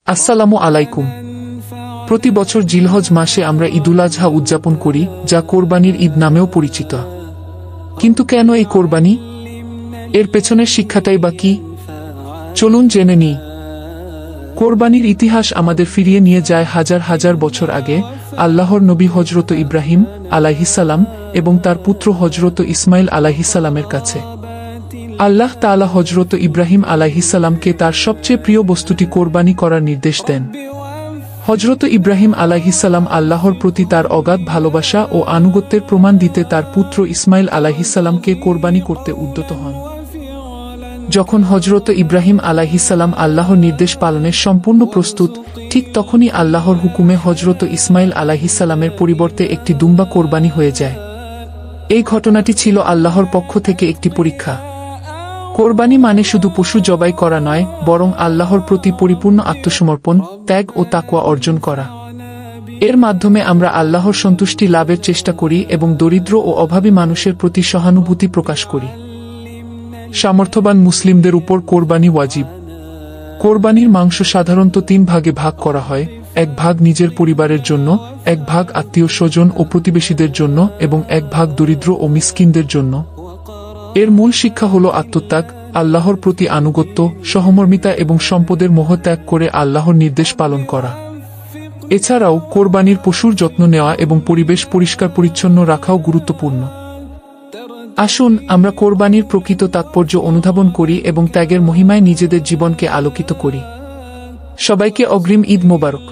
আসসালামু আলাইকুম। প্রতি বছর জিলহজ মাসে আমরা ঈদুল আজহা উদযাপন করি, যা কোরবানির ঈদ নামেও পরিচিত। কিন্তু কেন এই কোরবানি? এর পেছনের শিক্ষাটাই বা কি? চলুন জেনে নিই। কোরবানির ইতিহাস আমাদের ফিরিয়ে নিয়ে যায় হাজার হাজার বছর আগে, আল্লাহর নবী হযরত ইব্রাহিম আলাইহিসসালাম এবং তার পুত্র হযরত ইসমাইল আলাইহিসসালামের কাছে। আল্লাহ তাআলা হযরত ইব্রাহিম আলাইহিসসালামকে তার সবচেয়ে প্রিয় বস্তুটি কোরবানি করার নির্দেশ দেন। হযরত ইব্রাহিম আলাইহিসসালাম আল্লাহর প্রতি তার অগাধ ভালোবাসা ও আনুগত্যের প্রমাণ দিতে তার পুত্র ইসমাইল আলাইহিসসালামকে কোরবানি করতে উদ্যত হন। যখন হযরত ইব্রাহিম আলাইহিসসালাম আল্লাহর নির্দেশ পালনের সম্পূর্ণ প্রস্তুত, ঠিক তখনই আল্লাহর হুকুমে হযরত ইসমাইল আলাইহিসসালামের পরিবর্তে একটি দুম্বা কোরবানি হয়ে যায়। এই ঘটনাটি ছিল আল্লাহর পক্ষ থেকে একটি পরীক্ষা। কোরবানি মানে শুধু পশু জবাই করা নয়, বরং আল্লাহর প্রতি পরিপূর্ণ আত্মসমর্পণ, ত্যাগ ও তাকওয়া অর্জন করা। এর মাধ্যমে আমরা আল্লাহর সন্তুষ্টি লাভের চেষ্টা করি এবং দরিদ্র ও অভাবী মানুষের প্রতি সহানুভূতি প্রকাশ করি। সামর্থ্যবান মুসলিমদের উপর কোরবানি ওয়াজিব। কোরবানির মাংস সাধারণত 3 ভাগে ভাগ করা হয়: এক ভাগ নিজের পরিবারের জন্য, এক ভাগ আত্মীয় স্বজন ও প্রতিবেশীদের জন্য এবং এক ভাগ দরিদ্র ও মিসকিনদের জন্য। এর মূল শিক্ষা হল আত্মত্যাগ, আল্লাহর প্রতি আনুগত্য, সহমর্মিতা এবং সম্পদের মোহ ত্যাগ করে আল্লাহর নির্দেশ পালন করা। এছাড়াও কোরবানির পশুর যত্ন নেওয়া এবং পরিবেশ পরিষ্কার পরিচ্ছন্ন রাখাও গুরুত্বপূর্ণ। আসুন আমরা কোরবানির প্রকৃত তাৎপর্য অনুধাবন করি এবং ত্যাগের মহিমায় নিজেদের জীবনকে আলোকিত করি। সবাইকে অগ্রিম ঈদ মোবারক।